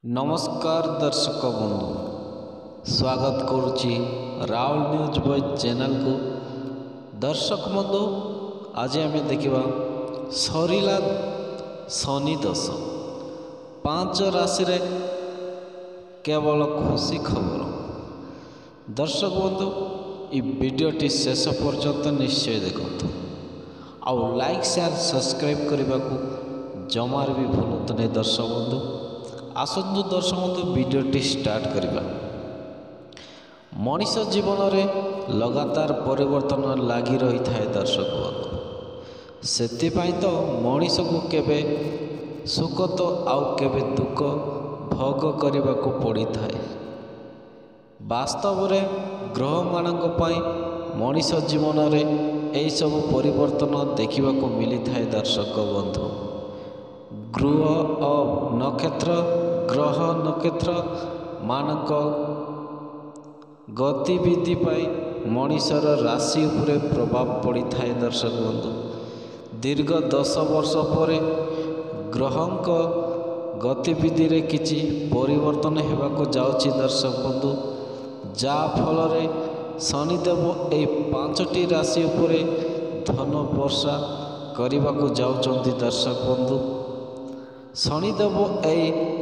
नमस्कार दर्शक बंधु स्वागत करुच्ची राउल न्यूज बॉय चैनल को। दर्शक बंधु आज आम देखा सरीला शनि दश 5 राशि रे केवल खुशी खबर। दर्शक बंधु ये वीडियोटी शेष पर्यंत निश्चय देखते आउ लाइक शेयर सब्सक्राइब करने को जमार भी भूलु नहीं। दर्शक बंधु आसतु दर्शक बंधु वीडियोटी स्टार्ट करवा। मनीष जीवन में लगातार परिवर्तन लगी रही है। दर्शक बंधु से तो मनीष को केवे सुख तो आउ केवे दुख भोग करने को पड़ी था। वास्तव में ग्रह मानक मनीष जीवन में यही सब परिवर्तन देखा मिली था। दर्शक बंधु ग्रह नक्षत्र मानक गतिविधि पाई मनीषर राशि उपरे प्रभाव पड़ी था। दर्शक बंधु दीर्घ 10 वर्ष पर ग्रहंक गतिविधि रे किछि परिवर्तन हेबाको जाउछि। दर्शक बंधु जा फल शनिदेव ए 5टी राशि उपरे धन वर्षा करने जाउछन्ति। दर्शक बंधु शनिदेव ए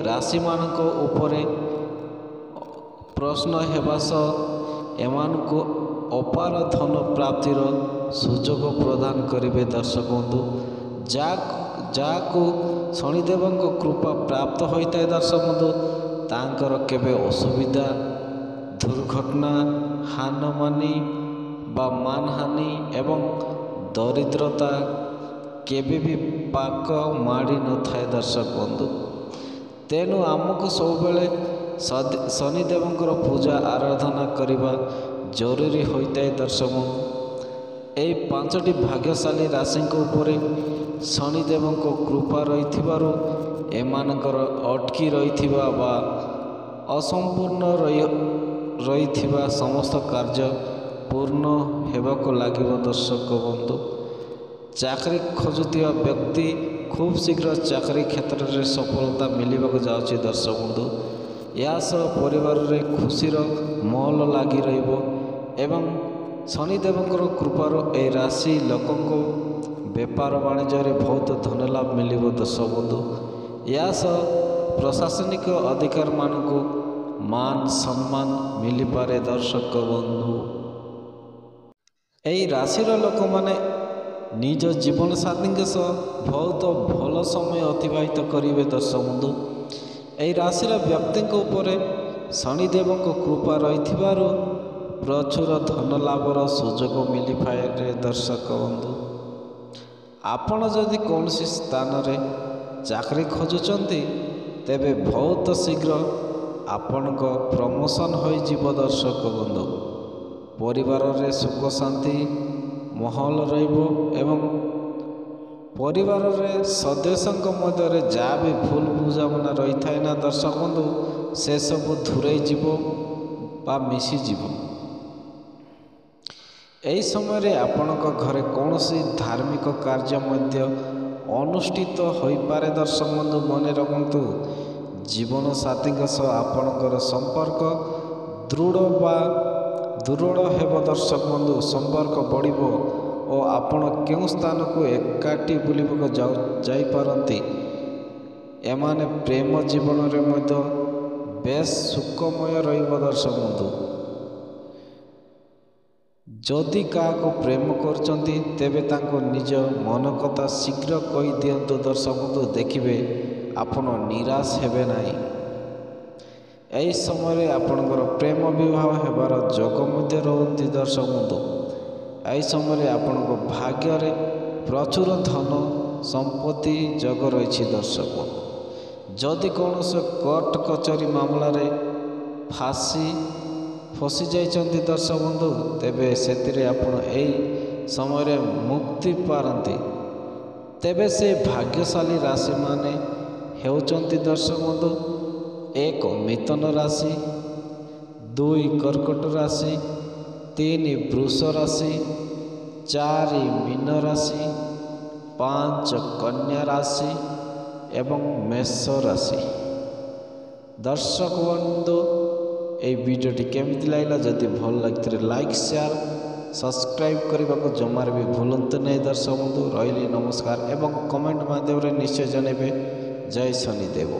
राशि मानक उपरे प्रश्न हेबा सह एमानकु अपार धन प्राप्तिर सुजोग प्रदान करिवे। दर्शक बंधु जाकु शनिदेव कृपा प्राप्त होता है। दर्शक बंधु तांकर केबे असुविधा दुर्घटना हानमानी बा मानहानि एवं दरिद्रता केबे भी पाक माड़ी न थाए। दर्शक बंधु तेणु आमको सब बेले शनिदेवंकर पूजा आराधना करने जरूरी होता है। दर्शक बंधु यही 5टी भाग्यशाली राशि उपरे शनिदेव कृपा रही एमानकर अटकी रही बा असंपूर्ण रही समस्त कार्य पूर्ण हेबाको लागिब। दर्शक बंधु चाकरी खोजुवा व्यक्ति खूब शीघ्र चाकरी क्षेत्र में सफलता मिलवाक जाऊँगी। दर्शक बंधु या सह परिवार में खुशीर महल लगी एवं शनिदेवंकर कृपार ए राशि लोकों बेपार वाणिज्य बहुत धन लाभ मिल। दर्शक बंधु या सह प्रशासनिक अधिकार मानक मान सम्मान मिल पारे। दर्शक बंधु यही राशिर लोक माने निज जीवन साथी सह बहुत भल समय अतिबाहित करेंगे। दर्शक बंधु यही राशिर व्यक्ति उपरे शनिदेव कृपा रही प्रचुर धन लाभर सुजोग मिल पाए। दर्शक बंधु आपण जदि कौन स्थान रे चाकरी खोजुचंती तेबे बहुत शीघ्र आपण प्रमोशन हो जीव। दर्शक बंधु परिवार रे सुख शांति महल एवं परिवार रे सदस्यों मध्य जहाँ भी भूल बुझामना रही था ना। दर्शक बंधु से सब दूरे जीव बा मिसीजीव। यही समय आपणक घरे कौन सी धार्मिक कार्य मध्य अनुष्ठित हो पारे। दर्शक बंधु मन रखु जीवन साथी सह आपणकर संपर्क दृढ़ हेब। दर्शक बंधु संपर्क बढ़िबो और आपण केउ स्थान को एकाठी बुलिबक जाइपारती एमाने प्रेम जीवन रे मध्य बेस सुखमय रहिबो। दर्शक बंधु जदि क्या को प्रेम करचंती तेबे तांको निज मन कथा शीघ्र कही दियंतु। दर्शक बंधु देखिबे आपण निराश हेबे नाही। यही समय आपणकर प्रेम विवाह हेबार जोग मध्य रहती। दर्शक बंधु यही समय आपण भाग्य रे प्रचुर धन संपत्ति जोग रही। दर्शक बंधु जदि कौन से कोर्ट कचहरी मामला रे फसी जाइछंती। दर्शक बंधु तेबे सेतिरे आपण एही समय मुक्ति पारंती। तेबे से भाग्यशाली राशि माने हेउचंती। दर्शक बंधु 1 मिथुन राशि 2 कर्कट राशि 3 वृष राशि 4 मीन राशि 5 कन्या राशि एवं मेष राशि। दर्शक बंधु এই ভিডিওটি কেমিতি লাগলা যদি ভাল লাগিলে লাইক শেয়ার सब्सक्राइब करने को जमार भी भूलते नहीं। दर्शक बंधु रही नमस्कार एवं कमेंट माध्यम निश्चय जनइबे। जय शनिदेव।